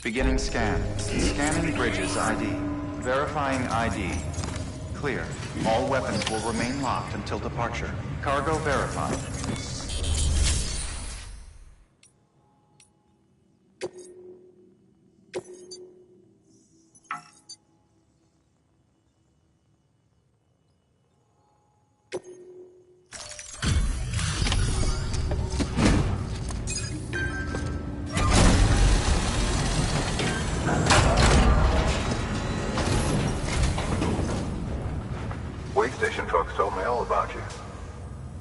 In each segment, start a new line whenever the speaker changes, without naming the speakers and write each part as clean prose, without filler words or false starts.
Beginning scan. Scanning bridges ID. Verifying ID. Clear. All weapons will remain locked until departure. Cargo verified.
Station folks told me all about you.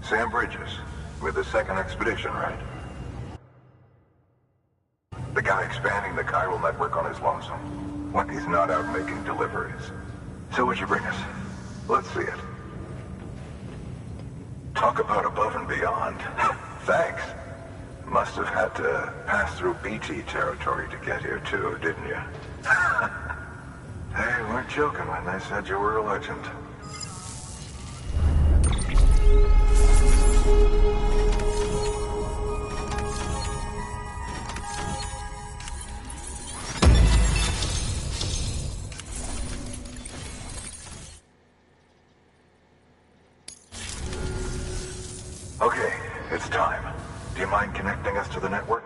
Sam Bridges, with the second expedition, right? The guy expanding the chiral network on his lonesome, when he's not out making deliveries. So what'd you bring us? Let's see it. Talk about above and beyond. Thanks. Must have had to pass through BT territory to get here too, didn't you? They weren't joking when they said you were a legend. Okay, it's time. Do you mind connecting us to the network?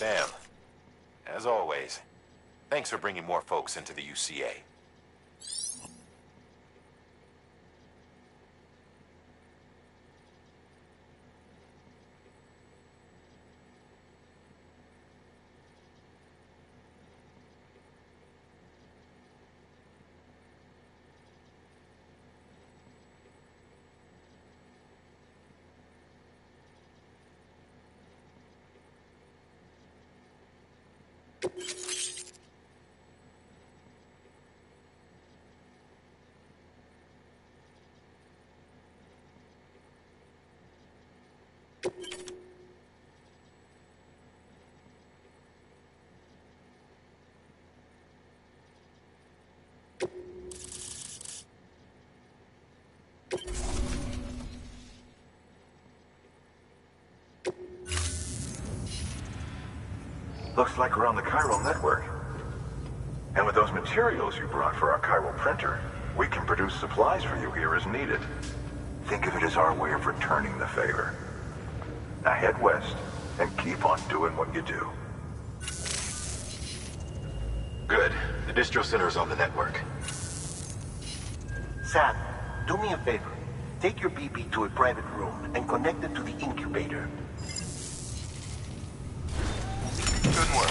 Sam, as always, thanks for bringing more folks into the UCA.
Looks like we're on the chiral network. And with those materials you brought for our chiral printer, we can produce supplies for you here as needed. Think of it as our way of returning the favor. Now head west and keep on doing what you do.
Good. The distro center is on the network.
Sam, do me a favor. Take your BB to a private room and connect it to the incubator.
Good work.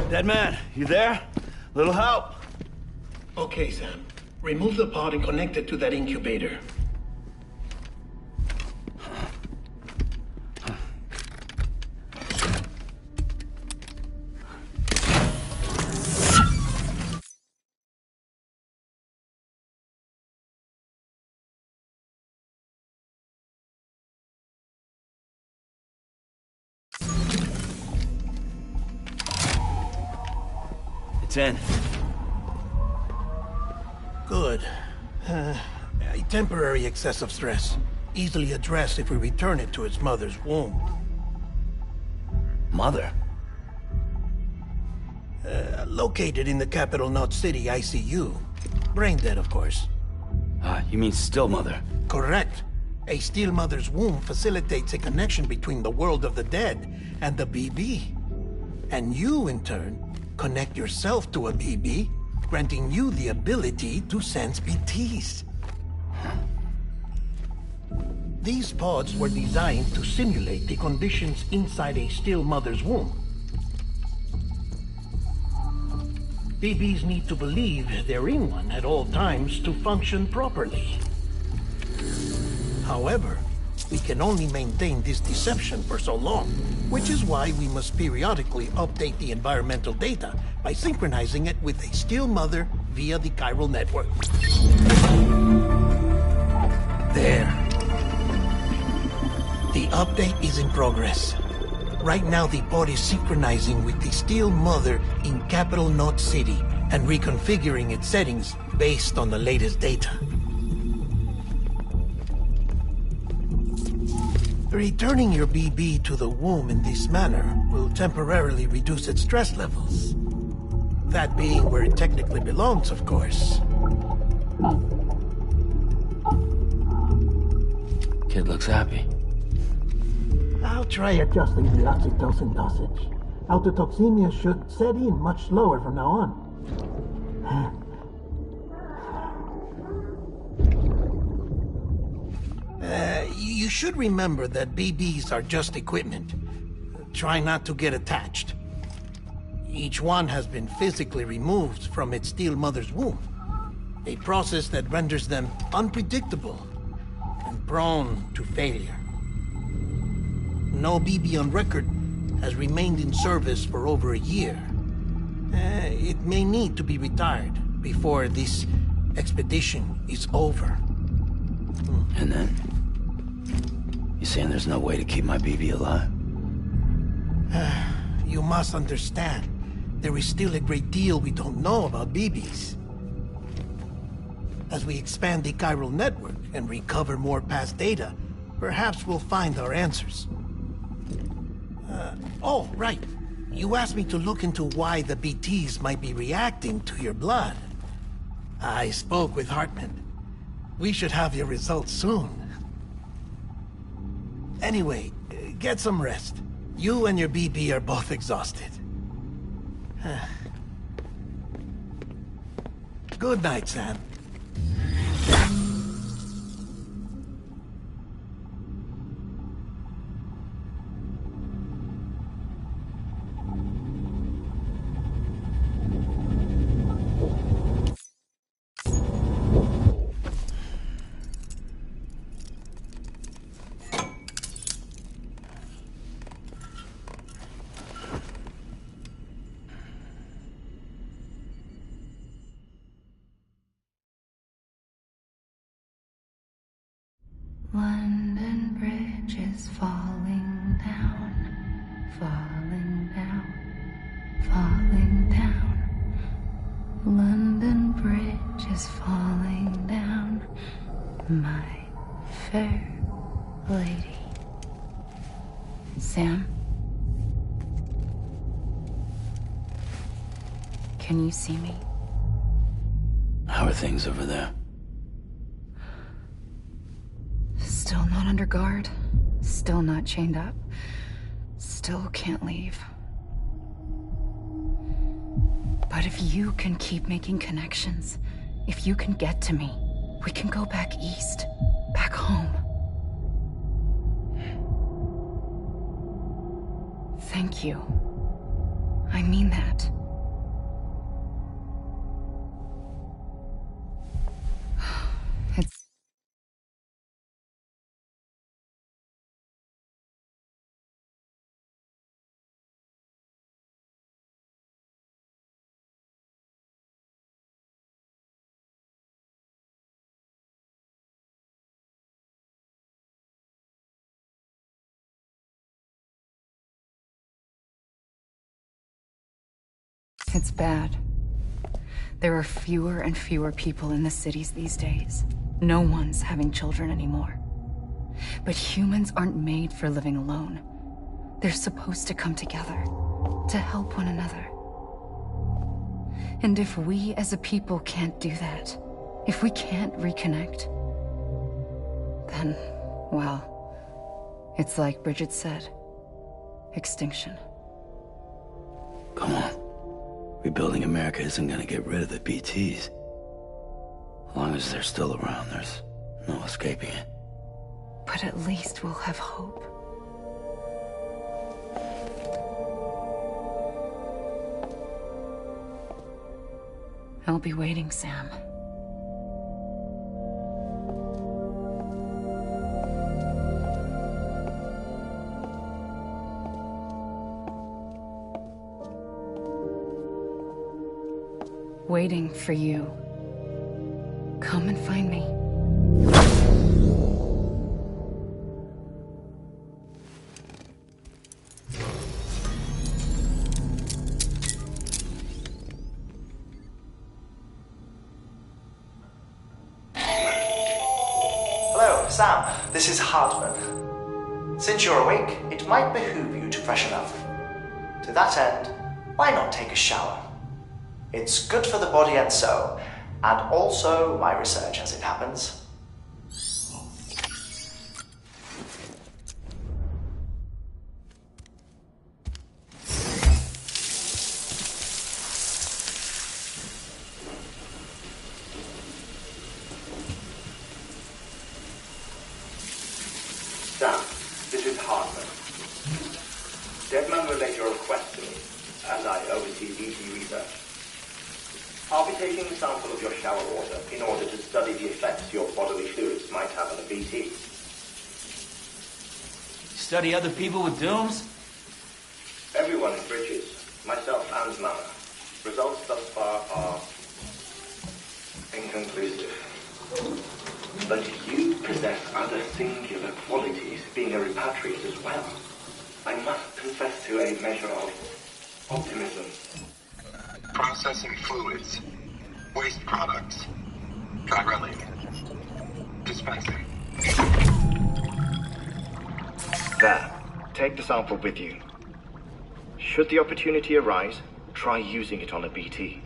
Dead man, you there? Little help?
Okay, Sam. Remove the pod and connect it to that incubator.
10.
Good. A temporary excess of stress. Easily addressed if we return it to its mother's womb.
Mother?
Located in the capital Knot City ICU. Brain dead, of course.
You mean still mother?
Correct. A still mother's womb facilitates a connection between the world of the dead and the BB. And you, in turn, connect yourself to a BB, granting you the ability to sense BTs. These pods were designed to simulate the conditions inside a still mother's womb. BBs need to believe they're in one at all times to function properly. However, we can only maintain this deception for so long, which is why we must periodically update the environmental data by synchronizing it with a still mother via the chiral network. There. The update is in progress. Right now, the pod is synchronizing with the still mother in capital Knot City and reconfiguring its settings based on the latest data. Returning your BB to the womb in this manner will temporarily reduce its stress levels. That being where it technically belongs, of course.
Kid looks happy.
I'll try adjusting the oxytocin dosage. Autotoxemia should set in much slower from now on. You should remember that BBs are just equipment. Try not to get attached. Each one has been physically removed from its still mother's womb. A process that renders them unpredictable and prone to failure. No BB on record has remained in service for over a year. It may need to be retired before this expedition is over.
And then? You saying there's no way to keep my BB alive?
You must understand, there is still a great deal we don't know about BBs. As we expand the chiral network and recover more past data, perhaps we'll find our answers. Oh, right. You asked me to look into why the BTs might be reacting to your blood. I spoke with Hartman. We should have your results soon. Anyway, get some rest. You and your BB are both exhausted. Good night, Sam.
London Bridge is falling down, falling down, falling down. London Bridge is falling down, my fair lady. Sam? Can you see me?
How are things over there?
Still not under guard, still not chained up, still can't leave. But if you can keep making connections, if you can get to me, we can go back east, back home. Thank you. I mean that. It's bad. There are fewer and fewer people in the cities these days. No one's having children anymore. But humans aren't made for living alone. They're supposed to come together, to help one another. And if we as a people can't do that, if we can't reconnect, then, well, it's like Bridget said, extinction.
Come on. Rebuilding America isn't gonna get rid of the BTs. As long as they're still around, there's no escaping it.
But at least we'll have hope. I'll be waiting, Sam. Waiting for you. Come and find me.
Hello, Sam. This is Hartman. Since you're awake, it might behoove you to freshen up. To that end, why not take a shower? It's good for the body and soul, and also my research as it happens.
Sam, this is Hartman. Deadman relayed your request to me, as I oversee BT research. I'll be taking a sample of your shower water in order to study the effects your bodily fluids might have on a BT.
Study other people with dooms?
Everyone in Bridges, myself and Mama. Results thus far are inconclusive. But you possess other singular qualities, being a repatriate as well. I must confess to a measure of optimism.
Processing fluids, waste products, drilling, dispensing.
There. Take the sample with you. Should the opportunity arise, try using it on a BT.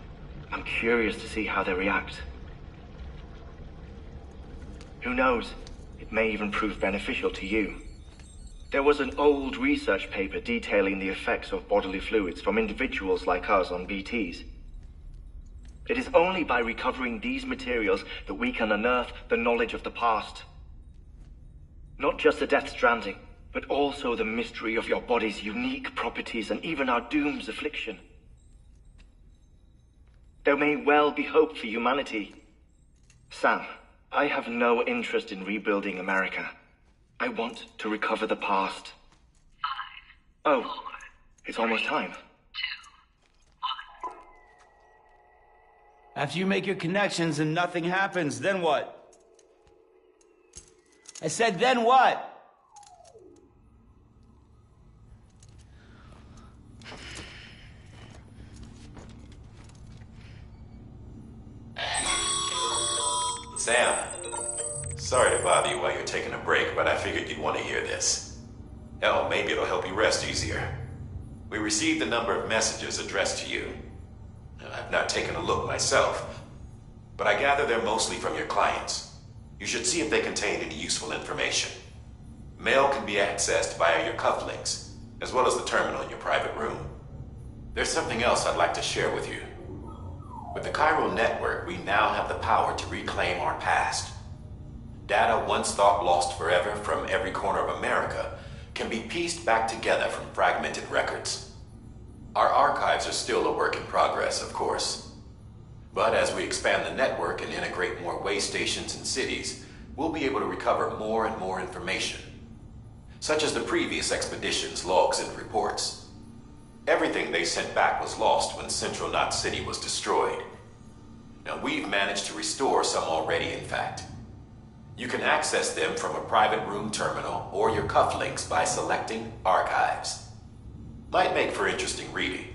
I'm curious to see how they react. Who knows? It may even prove beneficial to you. There was an old research paper detailing the effects of bodily fluids from individuals like us on BTs. It is only by recovering these materials that we can unearth the knowledge of the past. Not just the Death Stranding, but also the mystery of your body's unique properties and even our doom's affliction. There may well be hope for humanity. Sam, I have no interest in rebuilding America. I want to recover the past. 5, 4, it's almost time. 2, 1.
After you make your connections and nothing happens, then what? I said, then what?
Sam, sorry to bother you while you're taking a break, but I figured you'd want to hear this. Hell, maybe it'll help you rest easier. We received a number of messages addressed to you. I've not taken a look myself, but I gather they're mostly from your clients. You should see if they contain any useful information. Mail can be accessed via your cufflinks, as well as the terminal in your private room. There's something else I'd like to share with you. With the Chiral Network, we now have the power to reclaim our past. Data once thought lost forever from every corner of America can be pieced back together from fragmented records. Our archives are still a work in progress, of course. But as we expand the network and integrate more way stations and cities, we'll be able to recover more and more information, such as the previous expedition's logs and reports. Everything they sent back was lost when Central Knot City was destroyed. Now, we've managed to restore some already, in fact. You can access them from a private room terminal or your cufflinks by selecting Archives. Might make for interesting reading.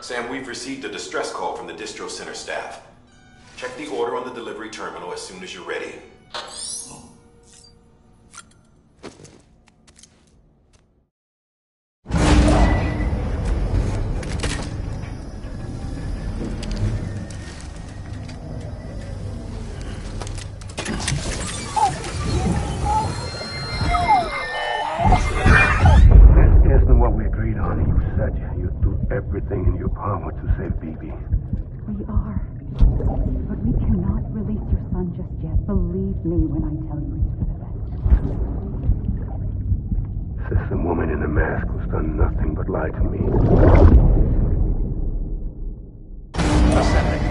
Sam, we've received a distress call from the distro center staff. Check the order on the delivery terminal as soon as you're ready.
Isn't what we agreed on. You said you'd do everything in your power to save BB.
We are. But we cannot release your son just yet. Believe me when I tell you it's for the best.
Says some woman in a mask who's done nothing but lie to me.
Ascending.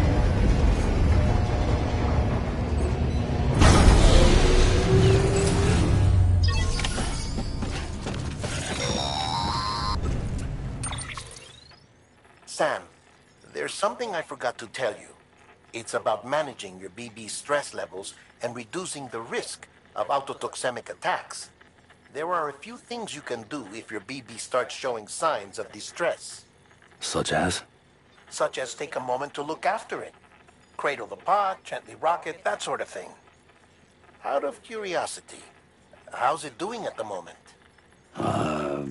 Sam, there's something I forgot to tell you. It's about managing your BB stress levels and reducing the risk of autotoxemic attacks. There are a few things you can do if your BB starts showing signs of distress.
Such as?
Such as take a moment to look after it. Cradle the pod, gently rock it, that sort of thing. Out of curiosity, how's it doing at the moment?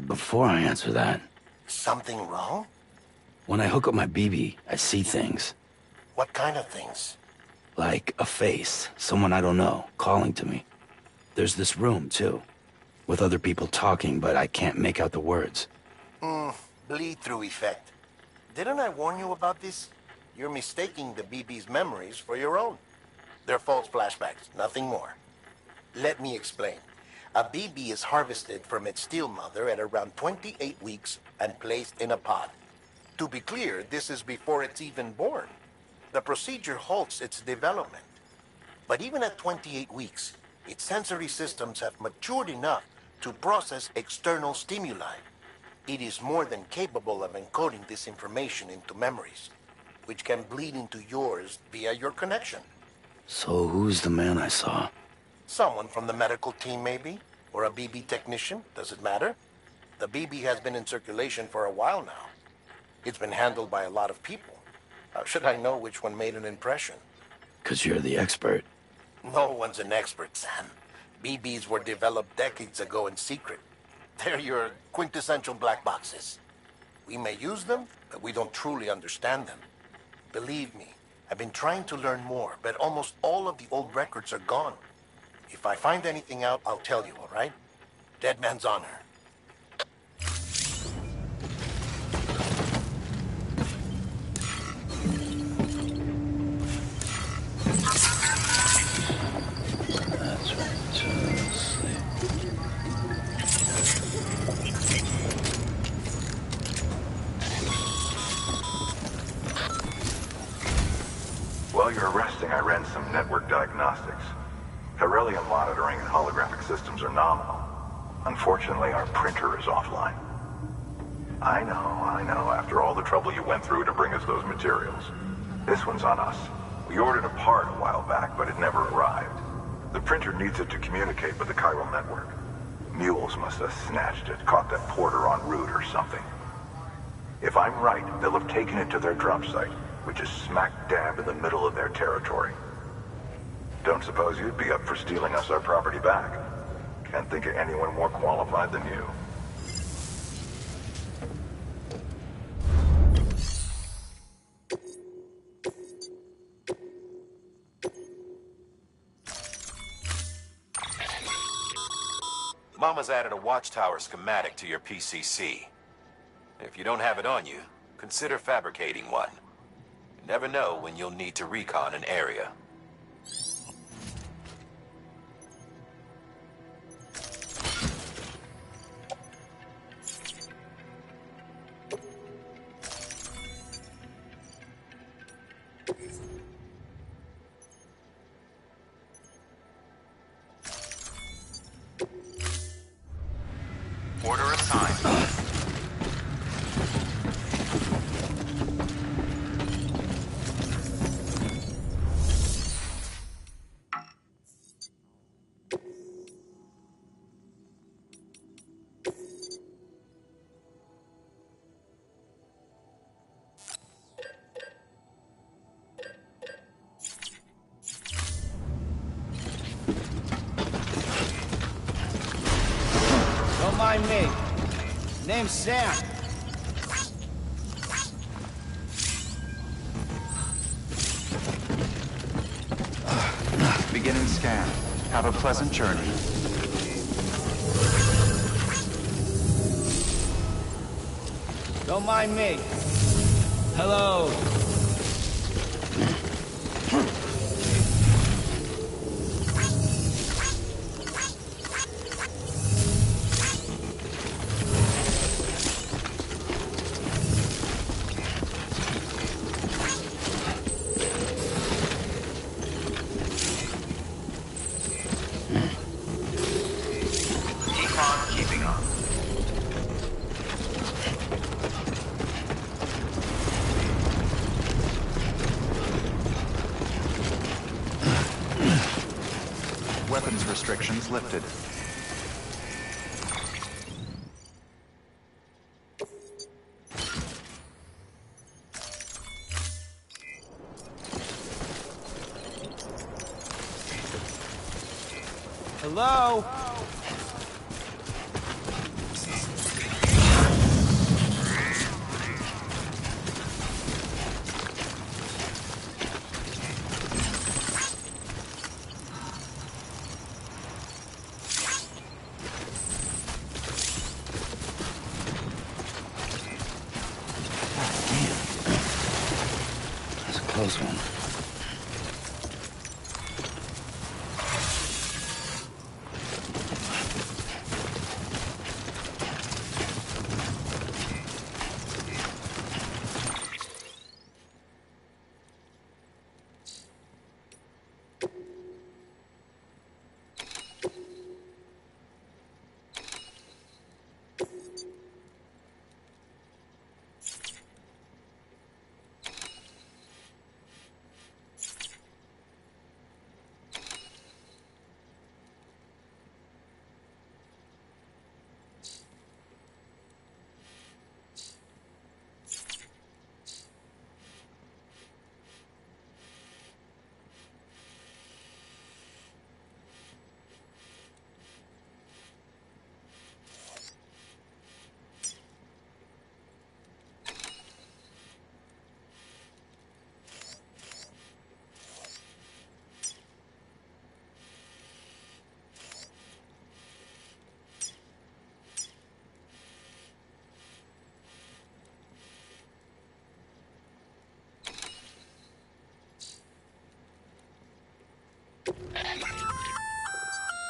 Before I answer that,
Something wrong?
when I hook up my BB, I see things.
What kind of things?
Like a face, someone I don't know, calling to me. There's this room, too, with other people talking, but I can't make out the words.
Bleed-through effect. Didn't I warn you about this? You're mistaking the BB's memories for your own. They're false flashbacks, nothing more. Let me explain. A BB is harvested from its steel mother at around 28 weeks and placed in a pod. To be clear, this is before it's even born. The procedure halts its development. But even at 28 weeks, its sensory systems have matured enough to process external stimuli. It is more than capable of encoding this information into memories, which can bleed into yours via your connection.
So who's the man I saw?
Someone from the medical team, maybe? Or a BB technician? Does it matter? The BB has been in circulation for a while now. It's been handled by a lot of people. How should I know which one made an impression?
'Cause you're the expert.
No one's an expert, Sam. BBs were developed decades ago in secret. They're your quintessential black boxes. We may use them, but we don't truly understand them. Believe me, I've been trying to learn more, but almost all of the old records are gone. If I find anything out, I'll tell you, all right? Dead man's honor.
That's right, just sleep.
While you're resting, I ran some network diagnostics. Beryllium monitoring and holographic systems are nominal. Unfortunately, our printer is offline. I know, after all the trouble you went through to bring us those materials. This one's on us. We ordered a part a while back, but it never arrived. The printer needs it to communicate with the chiral network. Mules must have snatched it, caught that porter en route or something. If I'm right, they'll have taken it to their drop site, which is smack dab in the middle of their territory. Don't suppose you'd be up for stealing us our property back? Can't think of anyone more qualified than you.
Mama's added a watchtower schematic to your PCC. If you don't have it on you, consider fabricating one. You never know when you'll need to recon an area.
Order assigned.
Name's Sam.
Beginning scan. Have a pleasant journey.
Don't mind me. Hello.
Keeping on.
Weapons restrictions lifted.
Hello?
That's a close one.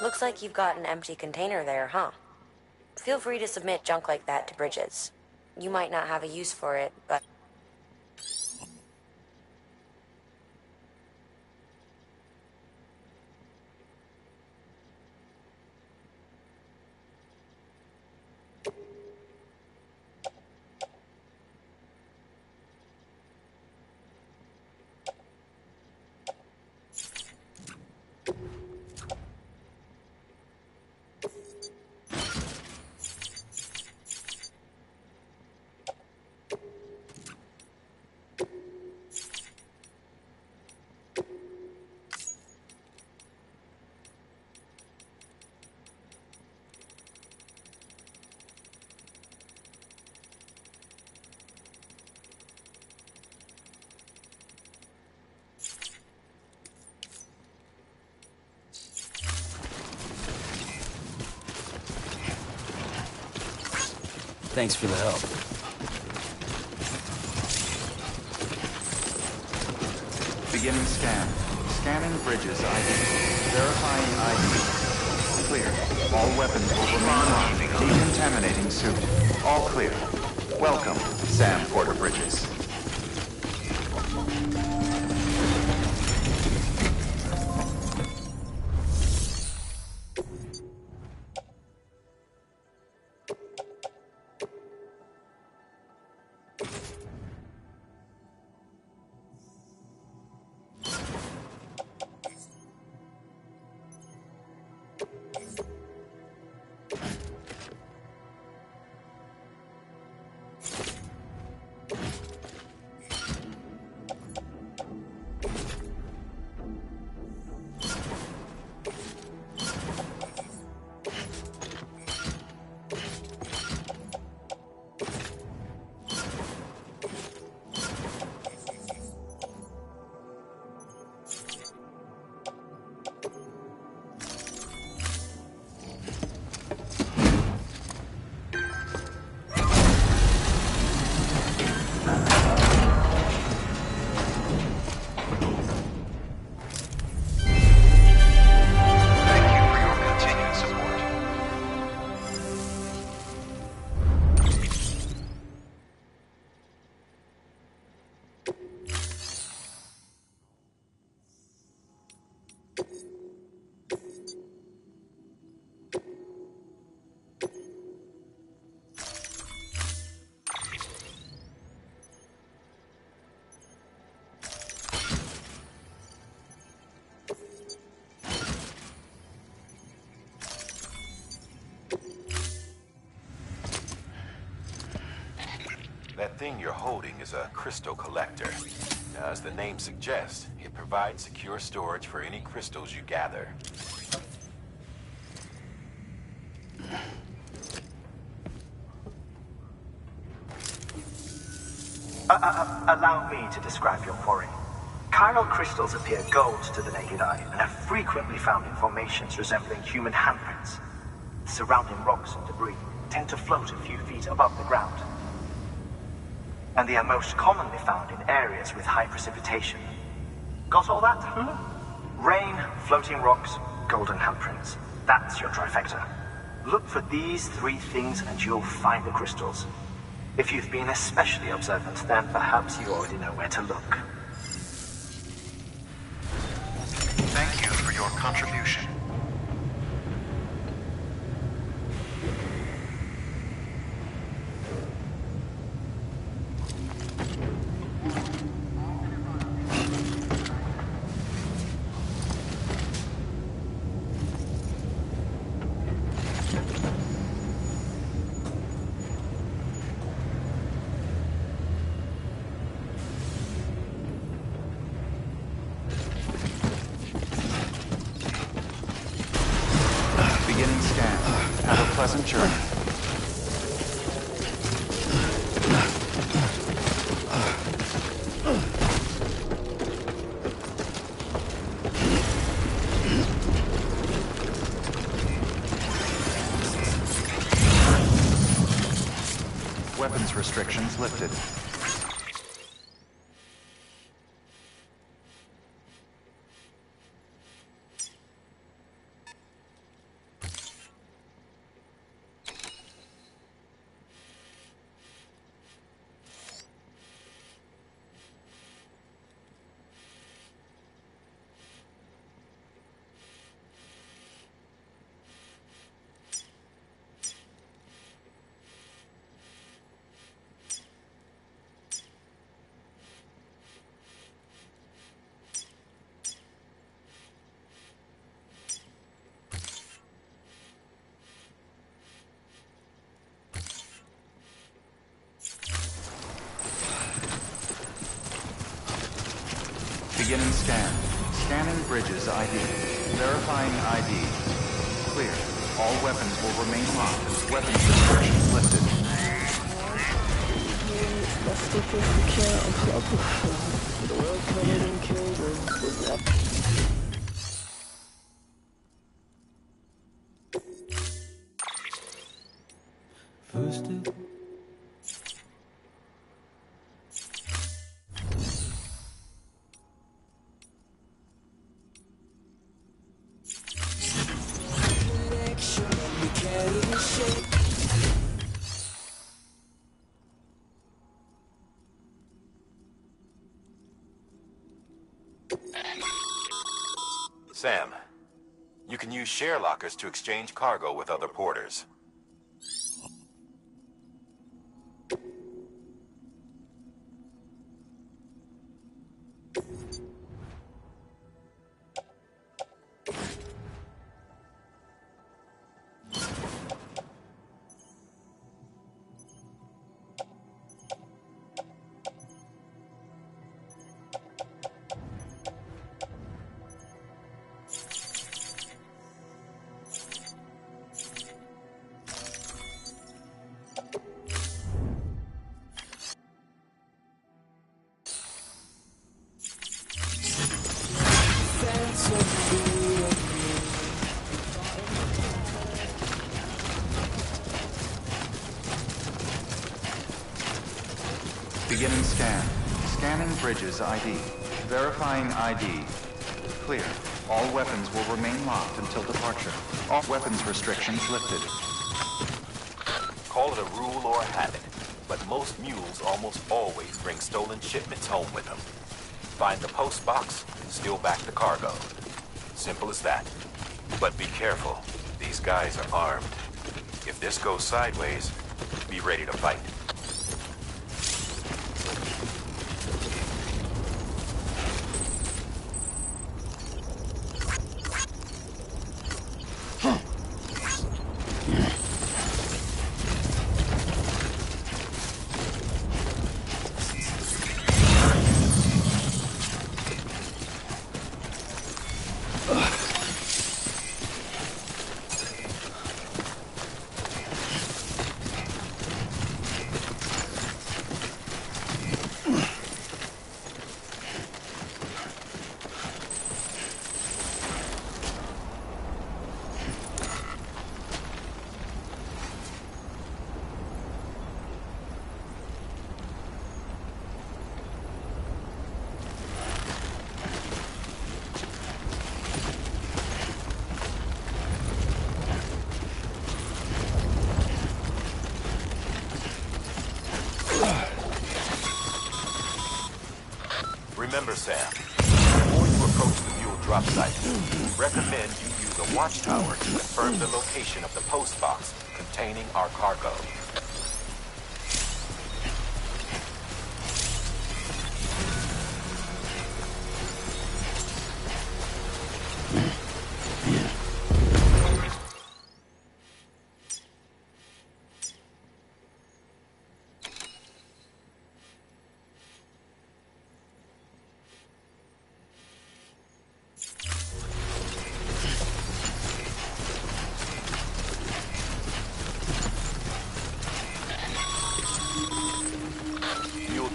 Looks like you've got an empty container there, huh? Feel free to submit junk like that to Bridges. You might not have a use for it, but...
Thanks for the help.
Beginning scan. Scanning Bridges ID. Verifying ID. Clear. All weapons will remain locked. Decontaminating suit. All clear. Welcome, Sam Porter Bridges.
That thing you're holding is a crystal collector. Now, as the name suggests, it provides secure storage for any crystals you gather.
Allow me to describe your quarry. Chiral crystals appear gold to the naked eye and are frequently found in formations resembling human handprints. Surrounding rocks and debris tend to float a few feet above the ground. And they are most commonly found in areas with high precipitation. Got all that? Rain, floating rocks, golden handprints. That's your trifecta. Look for these three things and you'll find the crystals. If you've been especially observant, then perhaps you already know where to look.
Thank you for your contribution. Beginning scan. Have a pleasant journey. Weapons restrictions lifted. Beginning scan. Scanning bridges ID. Verifying ID. Clear. All weapons will remain locked. Weapons restrictions lifted.
Let's take this care of the world covered in children. First it
Sam, you can use share lockers to exchange cargo with other porters.
Beginning scan. Scanning bridges ID. Verifying ID. Clear. All weapons will remain locked until departure. All weapons restrictions lifted.
Call it a rule or a habit, but most mules almost always bring stolen shipments home with them. Find the post box, steal back the cargo. Simple as that. But be careful. These guys are armed. If this goes sideways, be ready to fight. Remember, Sam, before you approach the mule drop site, we recommend you use a watchtower to confirm the location of the post box containing our cargo.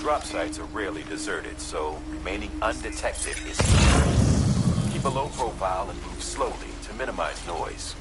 Drop sites are rarely deserted, so remaining undetected is key. Keep a low profile and move slowly to minimize noise.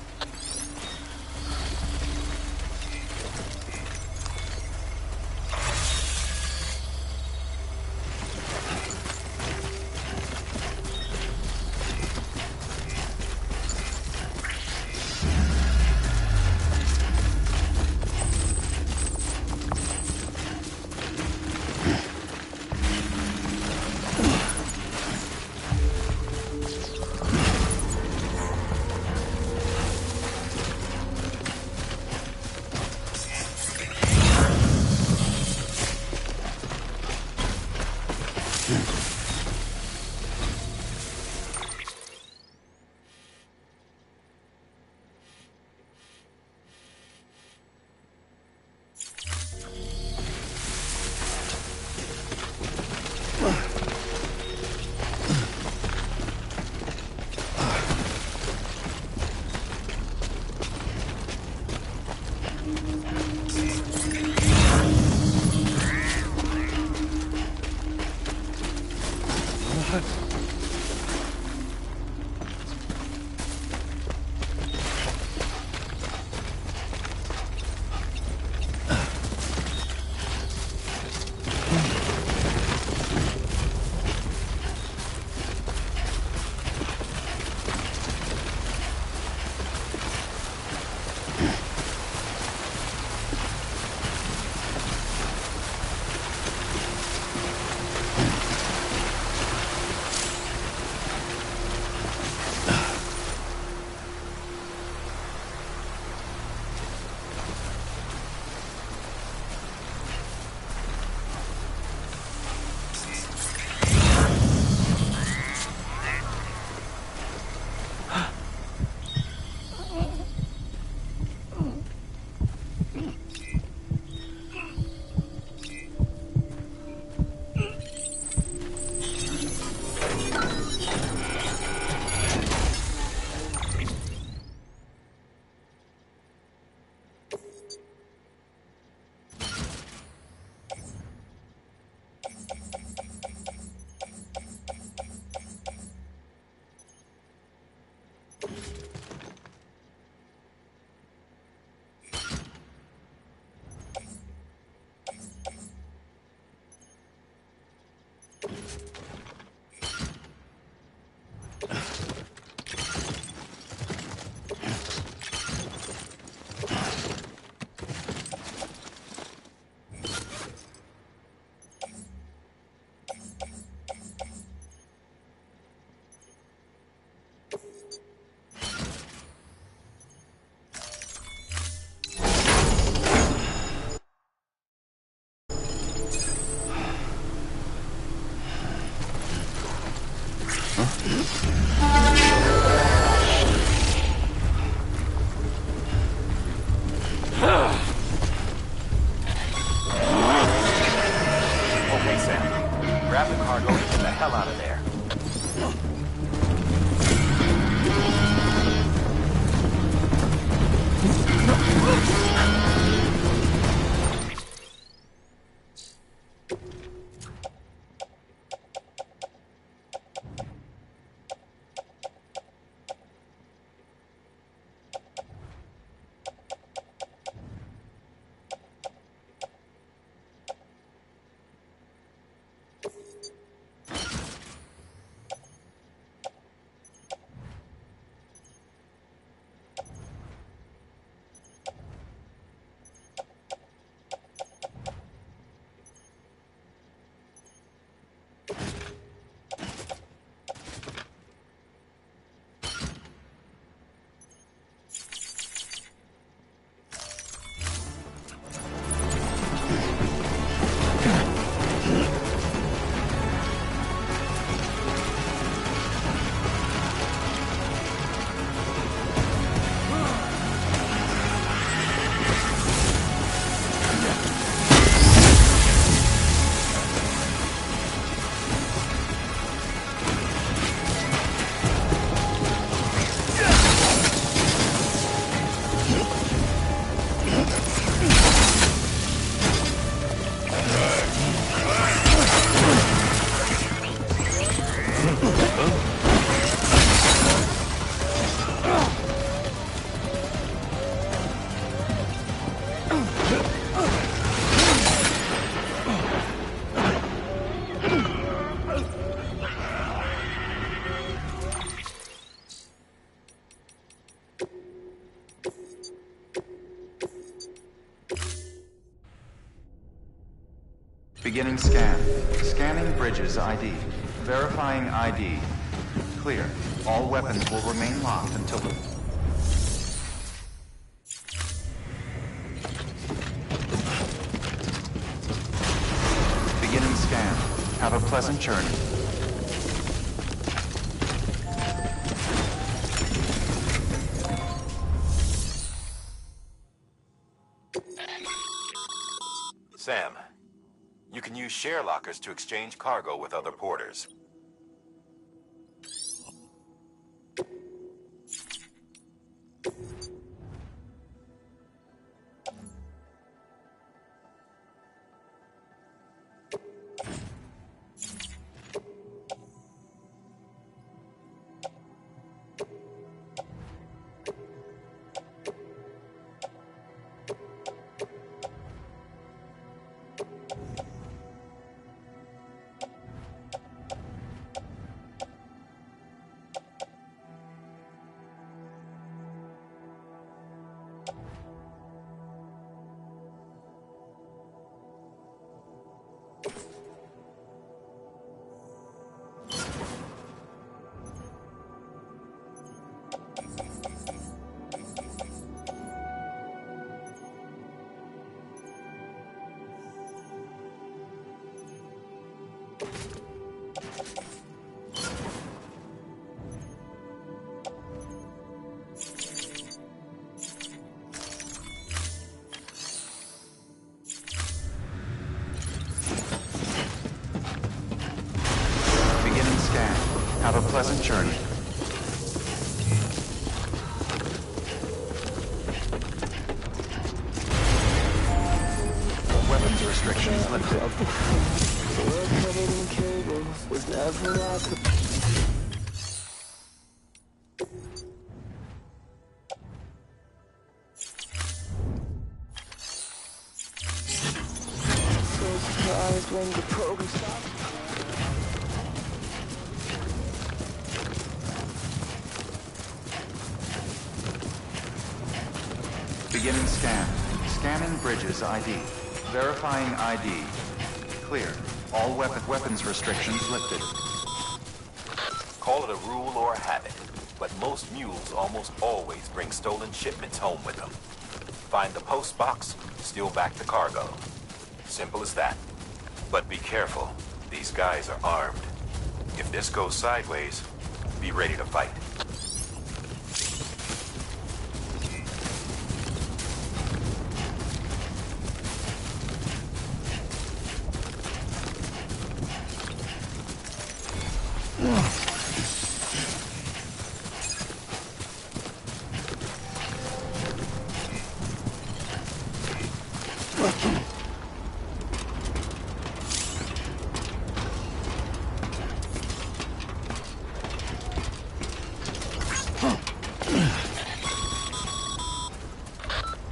Beginning scan. Scanning bridges ID. Verifying ID. Clear. All weapons will remain locked until the... Beginning scan. Have a pleasant journey.
Sam, you can use share lockers to exchange cargo with other porters.
Have a pleasant journey. Weapons restrictions lifted.
The world covered in cables was never like a... So surprised when the program stopped.
Beginning scan. Scanning bridges ID. Verifying ID. Clear. All weapons restrictions lifted.
Call it a rule or a habit, but most mules almost always bring stolen shipments home with them. Find the post box, steal back the cargo. Simple as that. But be careful. These guys are armed. If this goes sideways, be ready to fight.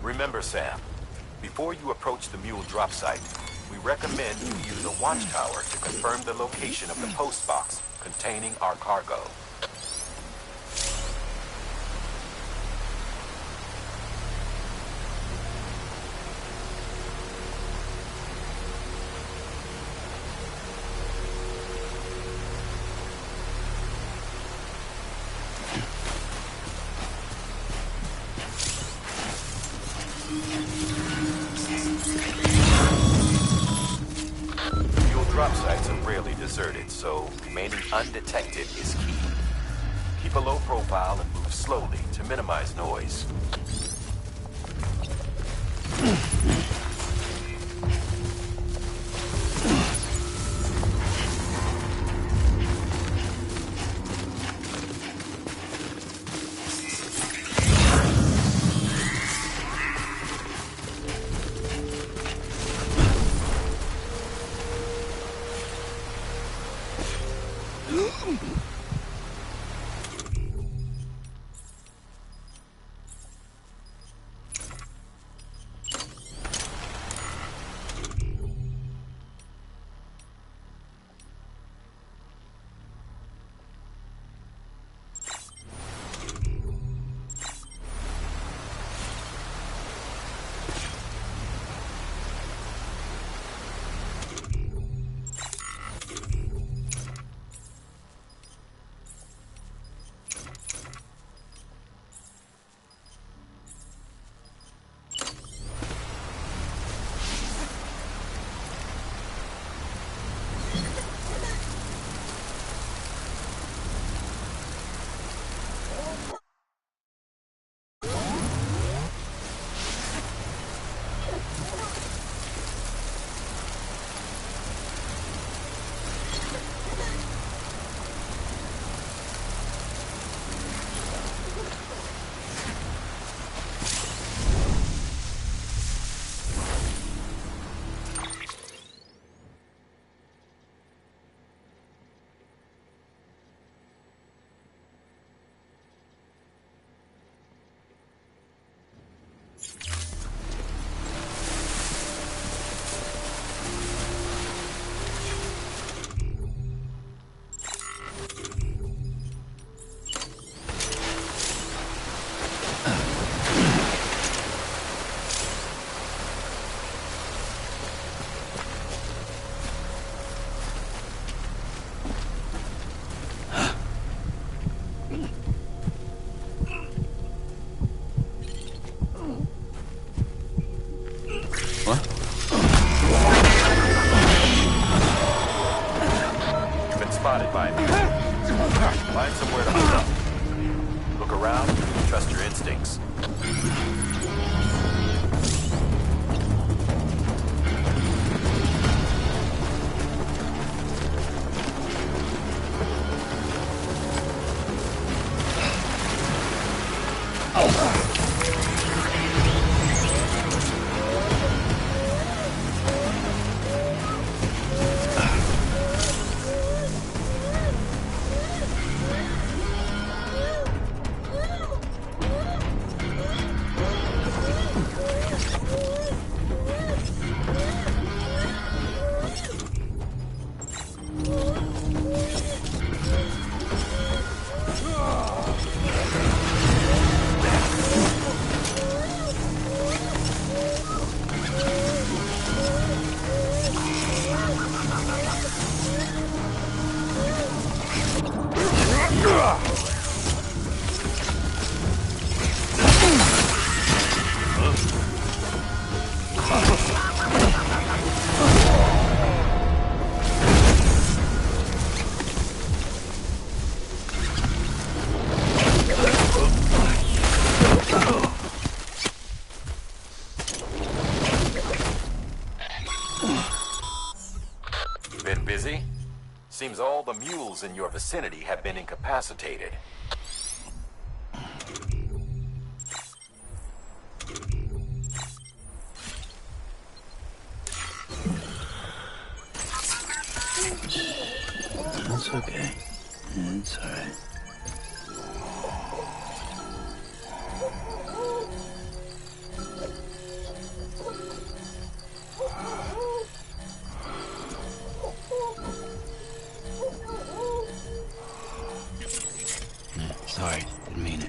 Remember, Sam, before you approach the mule drop site, we recommend you use a watchtower to confirm the location of the post box containing our cargo. Drop sites are rarely deserted, so remaining undetected is key. Keep a low profile and move slowly to minimize noise.
Busy? Seems all the mules in your vicinity have been incapacitated.
That's okay. It's alright. Sorry, didn't mean it.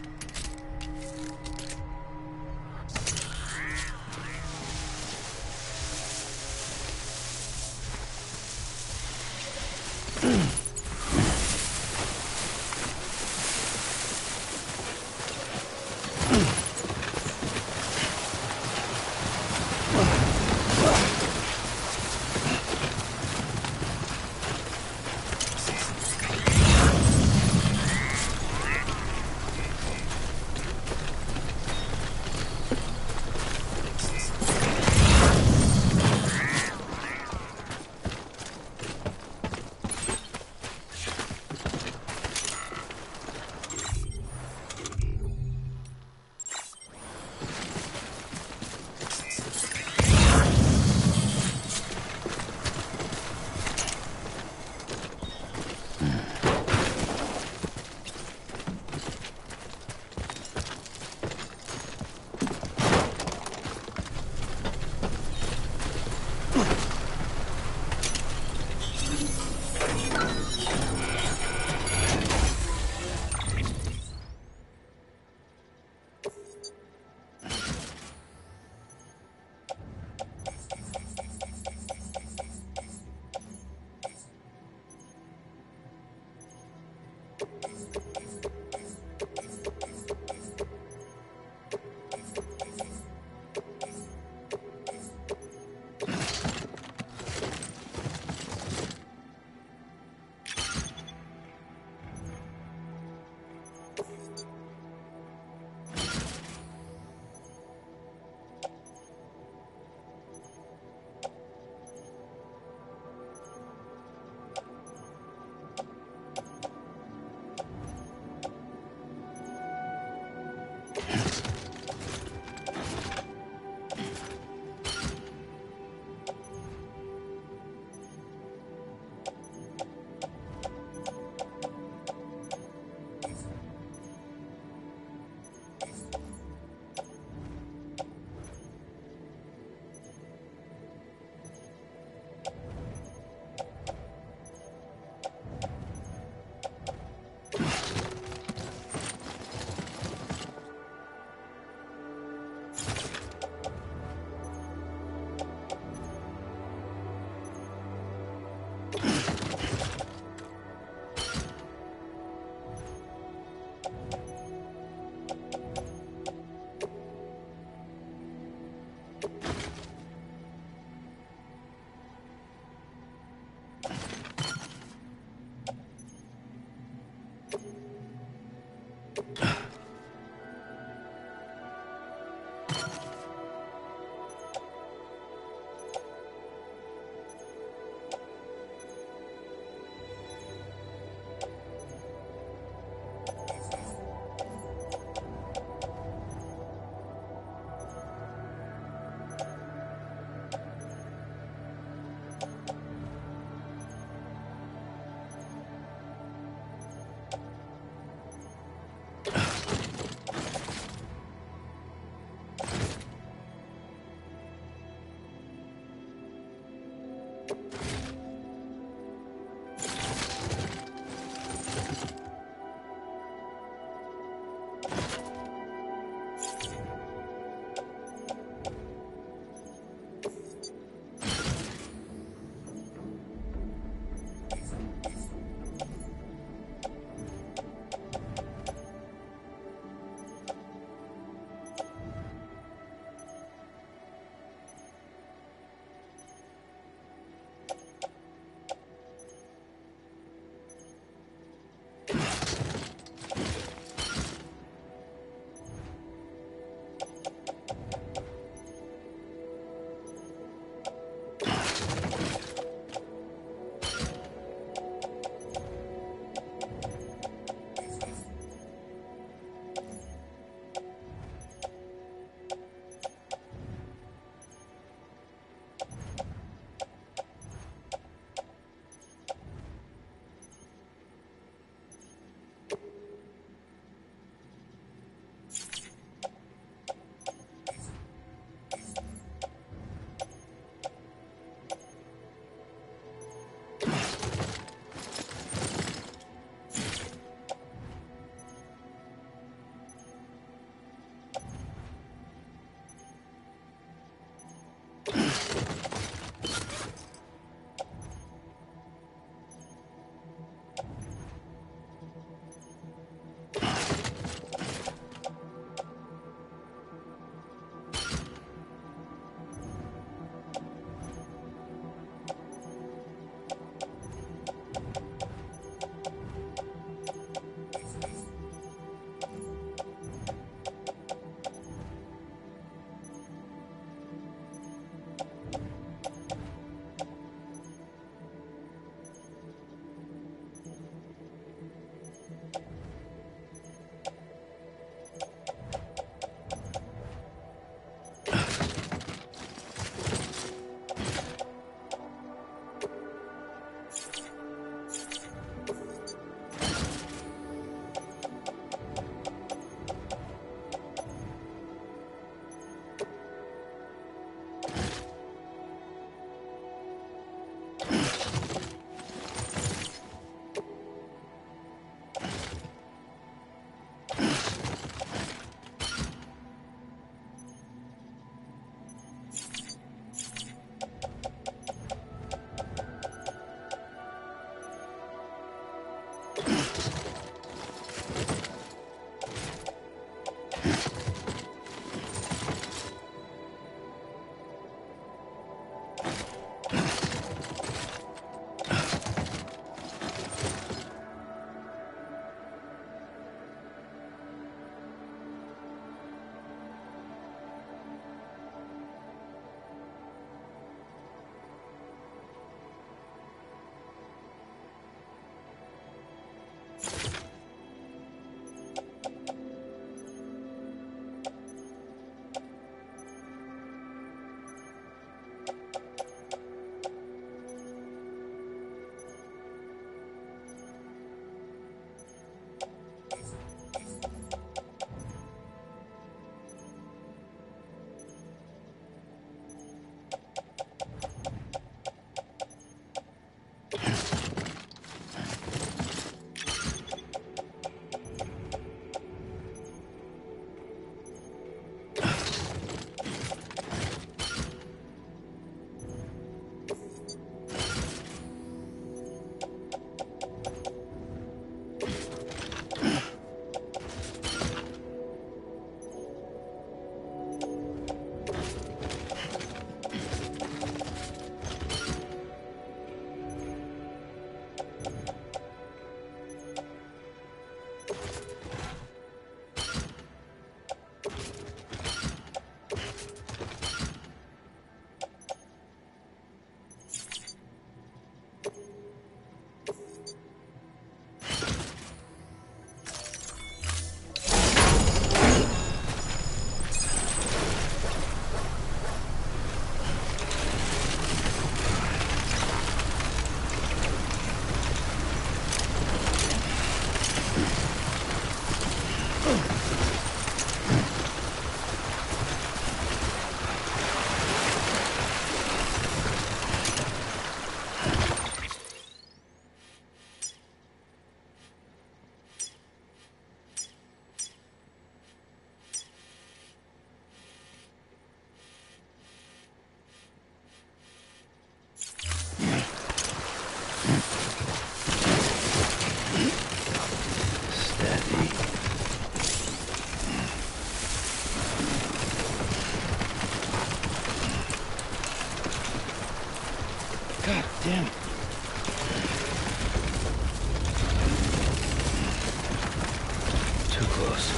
God damn it. Too close.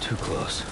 Too close.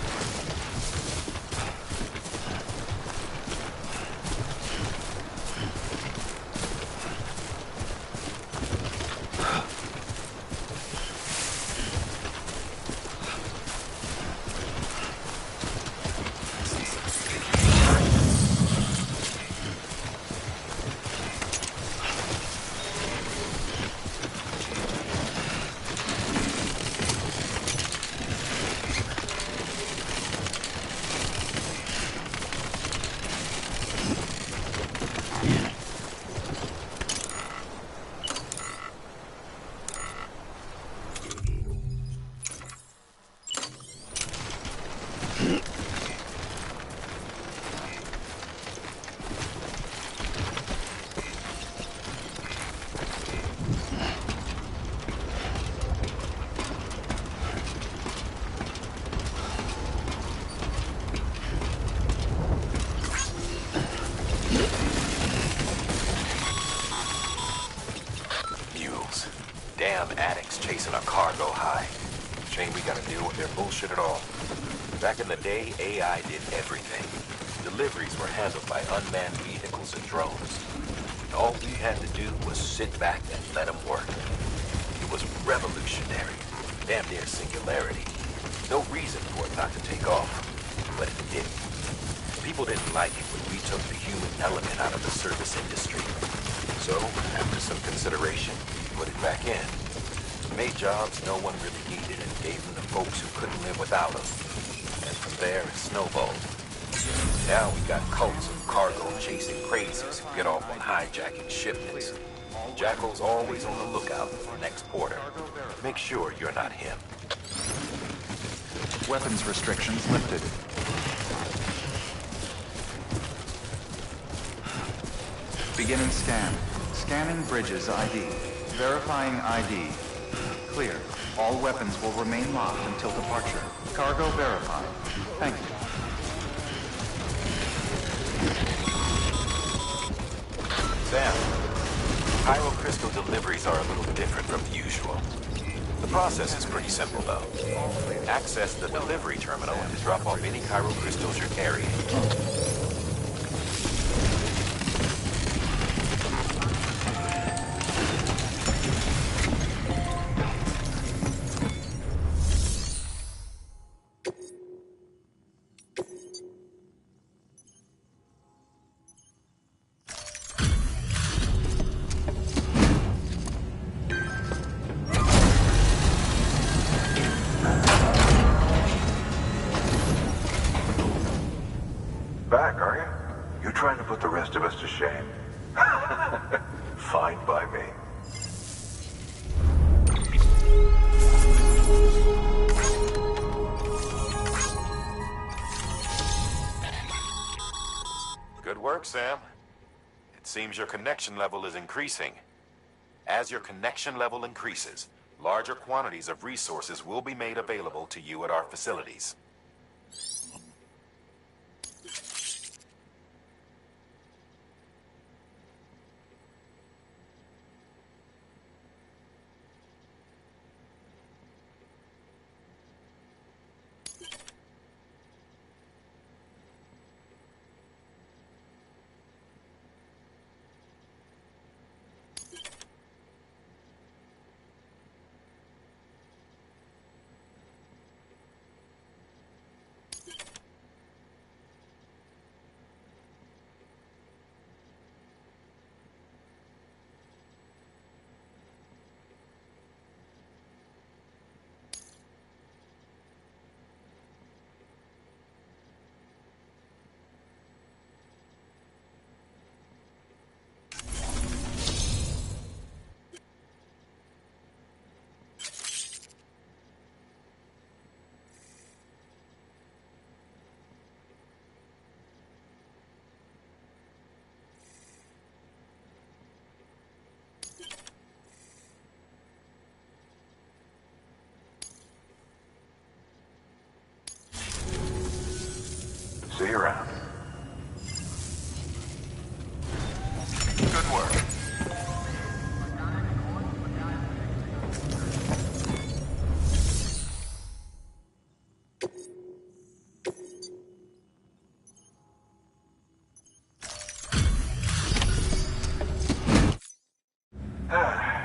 Damn addicts chasing a cargo high. Shame we gotta deal with their bullshit at all. Back in the day, AI did everything. Deliveries were handled by unmanned vehicles and drones. All we had to do was sit back and let them work. It was revolutionary. Damn near singularity. No reason for it not to take off. But it didn't. People didn't like it when we took the human element out of the service industry. So, after some consideration, we put it back in. Made jobs no one really needed and gave them to folks who couldn't live without them. And from there, it snowballed. Now we got cults of cargo-chasing crazies who get off on hijacking shipments. Jackal's always on the lookout for the next porter. Make sure you're not him.
Weapons restrictions lifted. Beginning scan. Scanning bridges ID. Verifying ID. Clear. All weapons will remain locked until departure. Cargo verified. Thank you.
Sam, Pyro Crystal deliveries are a little different from the usual. The process is pretty simple, though. Access the delivery terminal and drop off any Pyro Crystals you're carrying.
Back, are you? You trying to put the rest of us to shame? Fine by me.
Good work, Sam. It seems your connection level is increasing. As your connection level increases, larger quantities of resources will be made available to you at our facilities.
See you around. Good work.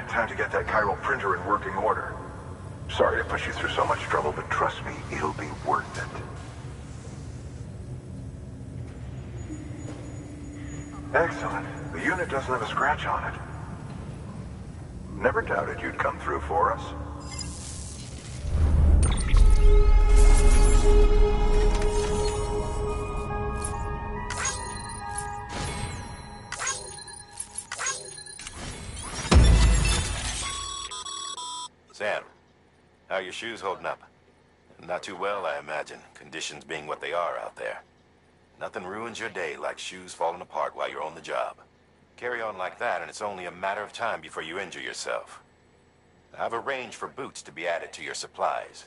Time to get that chiral printer in working order. Sorry to push you through so much trouble, but trust me, it'll be worth it. Excellent. The unit doesn't have a scratch on it. Never doubted you'd come through for us.
Sam, how are your shoes holding up? Not too well, I imagine, conditions being what they are out there. Nothing ruins your day like shoes falling apart while you're on the job. Carry on like that, and it's only a matter of time before you injure yourself. I've arranged for boots to be added to your supplies.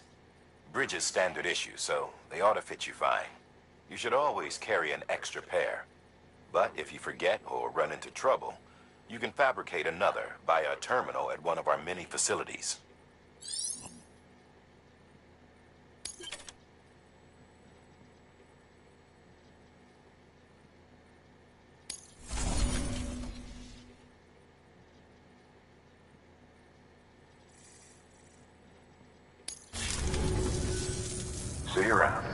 Bridges standard issue, so they ought to fit you fine. You should always carry an extra pair. But if you forget or run into trouble, you can fabricate another via a terminal at one of our many facilities.
See you around.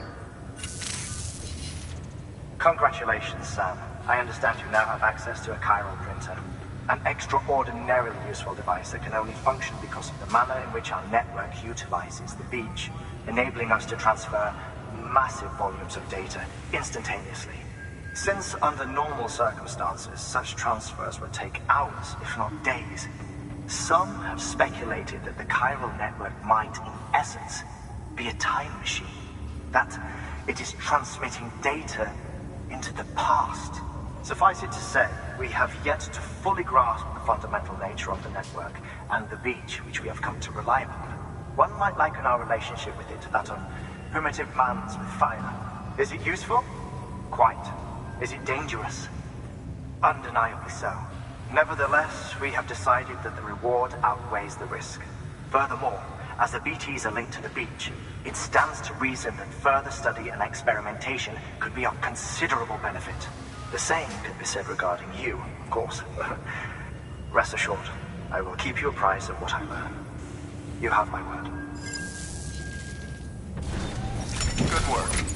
Congratulations, Sam. I understand you now have access to a chiral printer. An extraordinarily useful device that can only function because of the manner in which our network utilizes the beach, enabling us to transfer massive volumes of data instantaneously. Since under normal circumstances, such transfers would take hours, if not days, some have speculated that the chiral network might, in essence, be a time machine. That it is transmitting data into the past. Suffice it to say, we have yet to fully grasp the fundamental nature of the network and the beach which we have come to rely upon. One might liken our relationship with it to that of primitive man's with fire. Is it useful? Quite. Is it dangerous? Undeniably so. Nevertheless, we have decided that the reward outweighs the risk. Furthermore, as the BTs are linked to the beach, it stands to reason that further study and experimentation could be of considerable benefit. The same could be said regarding you, of course. Rest assured, I will keep you apprised of what I learn. You have my word.
Good work.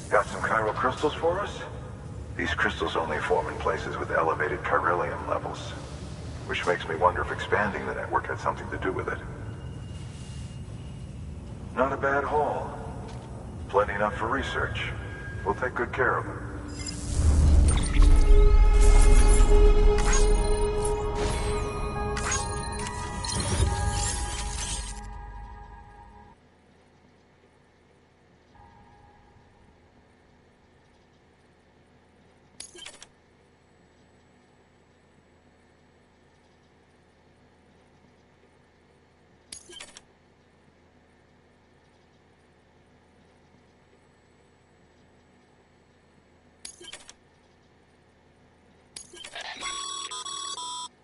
Got some chiral crystals for us? These crystals only form in places with elevated chiralium levels, which makes me wonder if expanding the network had something to do with it. Not a bad haul. Plenty enough for research. We'll take good care of them.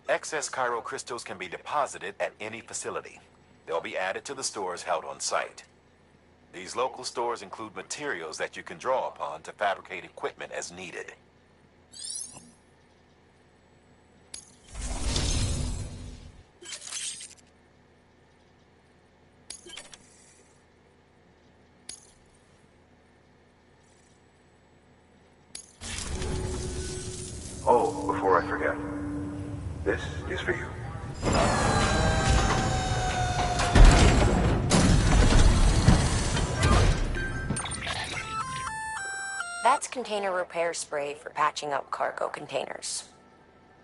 Excess chiral crystals can be deposited at any facility. They'll be added to the stores held on site. These local stores include materials that you can draw upon to fabricate equipment as needed.
This is for you.
That's container repair spray for patching up cargo containers.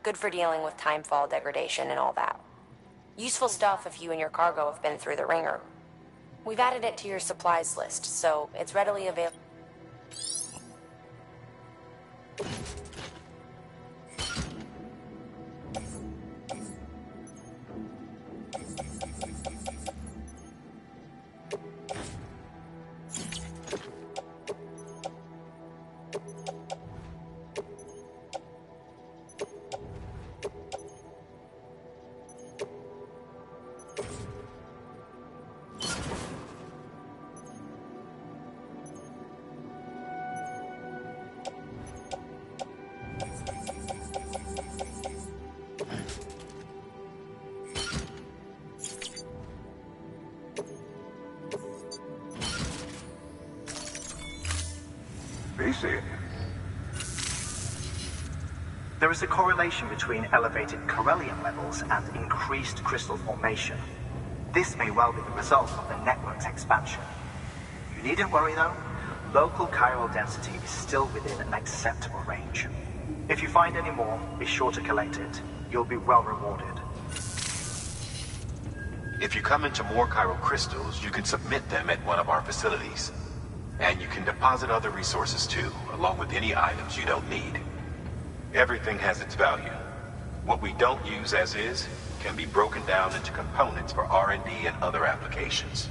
Good for dealing with timefall degradation and all that. Useful stuff if you and your cargo have been through the ringer. We've added it to your supplies list, so it's readily available.
There is a correlation between elevated Corellium levels and increased crystal formation. This may well be the result of the network's expansion. You needn't worry though. Local chiral density is still within an acceptable range. If you find any more, be sure to collect it. You'll be well rewarded.
If you come into more chiral crystals, you can submit them at one of our facilities. And you can deposit other resources too, along with any items you don't need. Everything has its value. What we don't use as is can be broken down into components for R&D and other applications.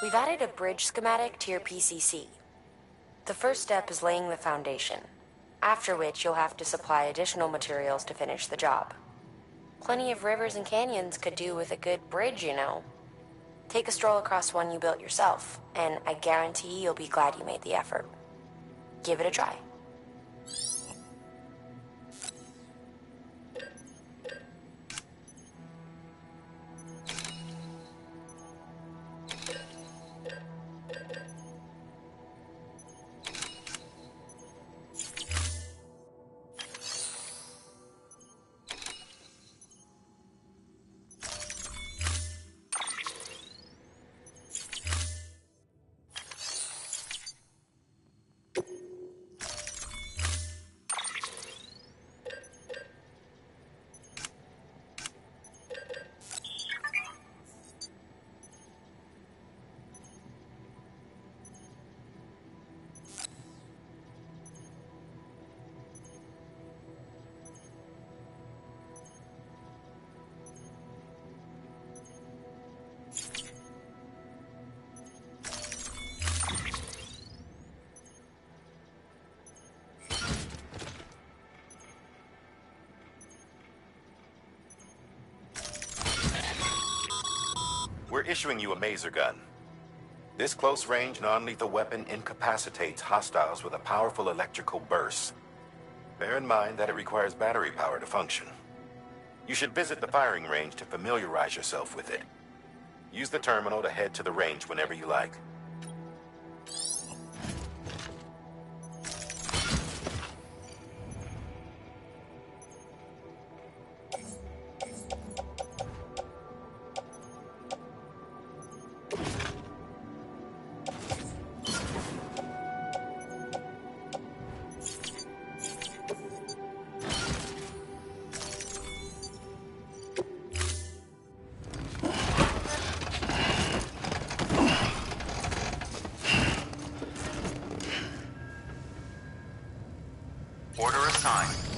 We've added a bridge schematic to your PCC. The first step is laying the foundation, after which you'll have to supply additional materials to finish the job. Plenty of rivers and canyons could do with a good bridge, you know. Take a stroll across one you built yourself, and I guarantee you'll be glad you made the effort. Give it a try.
We're issuing you a maser gun. This close-range, non-lethal weapon incapacitates hostiles with a powerful electrical burst. Bear in mind that it requires battery power to function. You should visit the firing range to familiarize yourself with it. Use the terminal to head to the range whenever you like.
Order assigned.